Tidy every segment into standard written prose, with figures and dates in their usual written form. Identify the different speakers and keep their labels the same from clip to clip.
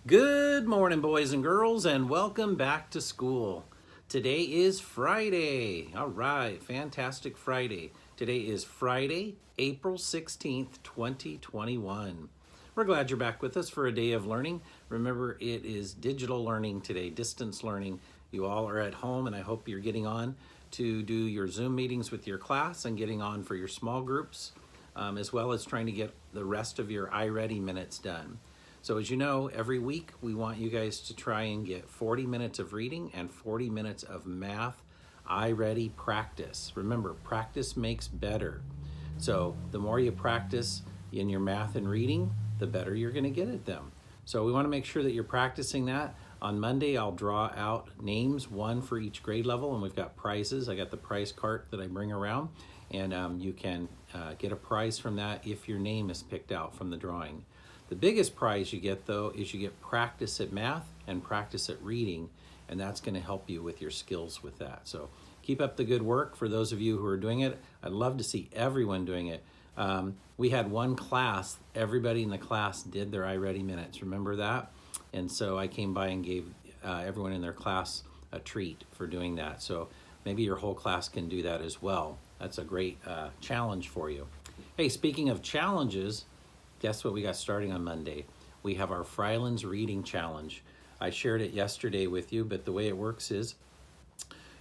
Speaker 1: Good morning, boys and girls, and welcome back to school. Today is Friday. All right, fantastic Friday. Today is Friday, April 16th, 2021. We're glad you're back with us for a day of learning. Remember, it is digital learning today, distance learning. You all are at home, and I hope you're getting on to do your Zoom meetings with your class and getting on for your small groups, as well as trying to get the rest of your iReady minutes done. So as you know, every week we want you guys to try and get 40 minutes of reading and 40 minutes of math iReady practice. Remember, practice makes better. So the more you practice in your math and reading, the better you're going to get at them. So we want to make sure that you're practicing that. On Monday, I'll draw out names, one for each grade level, and we've got prizes. I got the prize cart that I bring around, and you can get a prize from that if your name is picked out from the drawing. The biggest prize you get, though, is you get practice at math and practice at reading, and that's going to help you with your skills with that. So keep up the good work for those of you who are doing it. I'd love to see everyone doing it. We had one class, everybody in the class did their iReady minutes. Remember that? And so I came by and gave everyone in their class a treat for doing that. So maybe your whole class can do that as well. That's a great challenge for you. Hey, speaking of challenges, guess what we got starting on Monday? We have our Fryland's Reading Challenge. I shared it yesterday with you, but the way it works is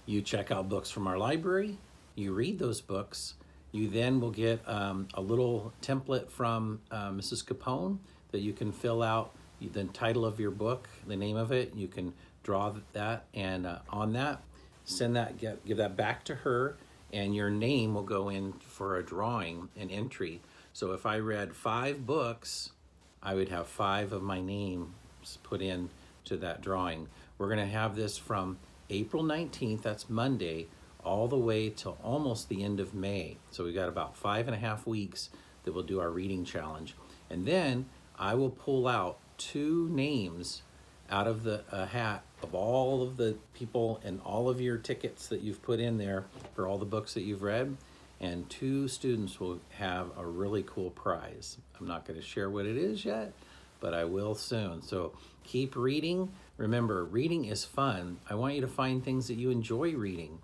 Speaker 1: you check out books from our library, you read those books, you then will get a little template from Mrs. Capone that you can fill out the title of your book, the name of it. You can draw that, and on that, send that, give that back to her, and your name will go in for a drawing, an entry. So if I read 5 books, I would have 5 of my names put in to that drawing. We're going to have this from April 19th, that's Monday, all the way till almost the end of May. So we got about 5.5 weeks that we'll do our reading challenge. And then I will pull out 2 names out of the hat of all of the people and all of your tickets that you've put in there for all the books that you've read. And 2 students will have a really cool prize. I'm not going to share what it is yet, but I will soon. So keep reading. Remember, reading is fun. I want you to find things that you enjoy reading.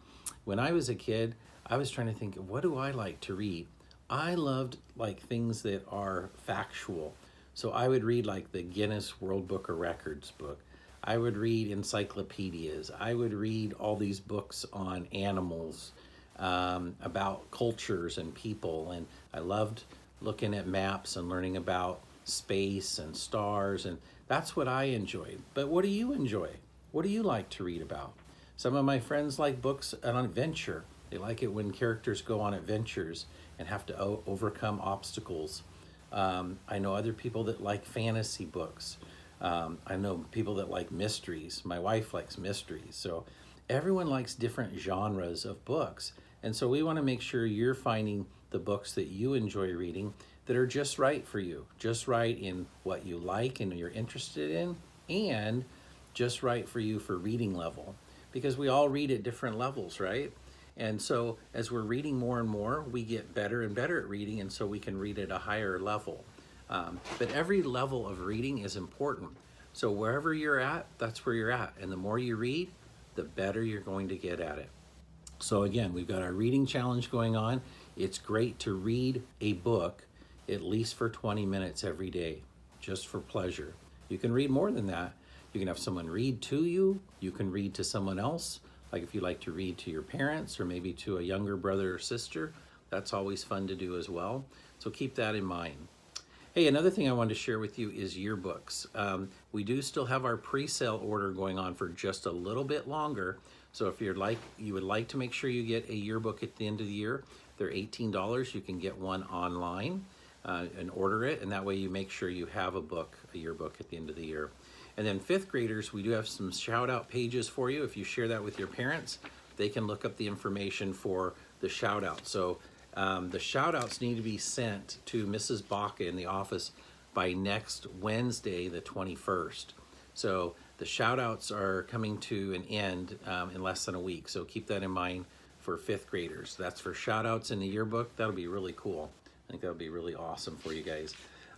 Speaker 1: When I was a kid, I was trying to think, what do I like to read? I loved like things that are factual. So I would read like the Guinness World Book of Records book. I would read encyclopedias. I would read all these books on animals, about cultures and people, and I loved looking at maps and learning about space and stars, and that's what I enjoyed. But what do you enjoy? What do you like to read about? Some of my friends like books on adventure. They like it when characters go on adventures and have to overcome obstacles. I know other people that like fantasy books. I know people that like mysteries. My wife likes mysteries. So everyone likes different genres of books. And so we want to make sure you're finding the books that you enjoy reading that are just right for you, just right in what you like and you're interested in, and just right for you for reading level. Because we all read at different levels, right? And so as we're reading more and more, we get better and better at reading, and so we can read at a higher level. But every level of reading is important. So wherever you're at, that's where you're at. And the more you read, the better you're going to get at it. So again, we've got our reading challenge going on. It's great to read a book at least for 20 minutes every day, just for pleasure. You can read more than that. You can have someone read to you. You can read to someone else. Like if you like to read to your parents or maybe to a younger brother or sister, that's always fun to do as well. So keep that in mind. Hey, another thing I wanted to share with you is yearbooks. We do still have our pre-sale order going on for just a little bit longer. So if you would like to make sure you get a yearbook at the end of the year, they're $18. You can get one online and order it, and that way you make sure you have a yearbook at the end of the year. And then 5th graders, we do have some shout out pages for you. If you share that with your parents, they can look up the information for the shout out. So the shout outs need to be sent to Mrs. Baca in the office by next Wednesday, the 21st. So the shout outs are coming to an end in less than a week. So keep that in mind for 5th graders. That's for shout outs in the yearbook. That'll be really cool. I think that'll be really awesome for you guys.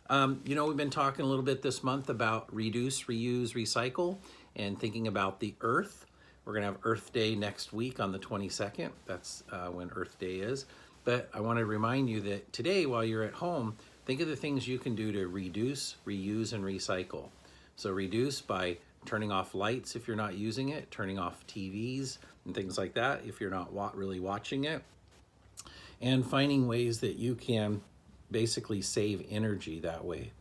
Speaker 1: We've been talking a little bit this month about reduce, reuse, recycle, and thinking about the earth. We're going to have Earth Day next week on the 22nd. That's when Earth Day is. But I want to remind you that today, while you're at home, think of the things you can do to reduce, reuse, and recycle. So reduce by turning off lights if you're not using it, turning off TVs and things like that if you're not really watching it, and finding ways that you can basically save energy that way.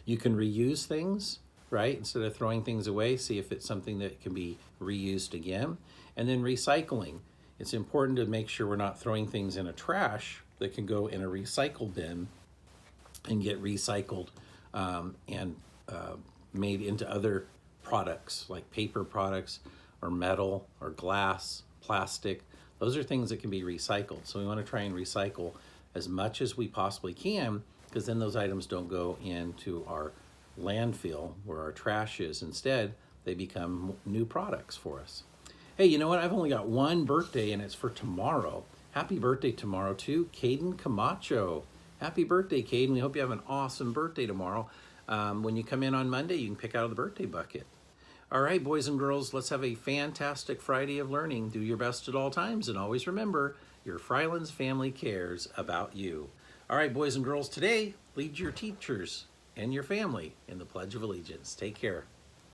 Speaker 1: You can reuse things, right? Instead of throwing things away, see if it's something that can be reused again. And then recycling. It's important to make sure we're not throwing things in a trash that can go in a recycle bin and get recycled and made into other products like paper products or metal or glass, plastic. Those are things that can be recycled. So we want to try and recycle as much as we possibly can, because then those items don't go into our landfill where our trash is. Instead, they become new products for us. Hey, you know what? I've only got one birthday, and it's for tomorrow. Happy birthday tomorrow to Caden Camacho. Happy birthday, Caden. We hope you have an awesome birthday tomorrow. When you come in on Monday, you can pick out of the birthday bucket. All right, boys and girls, let's have a fantastic Friday of learning. Do your best at all times, and always remember, your Freiland's family cares about you. All right, boys and girls, today, lead your teachers and your family in the Pledge of Allegiance. Take care.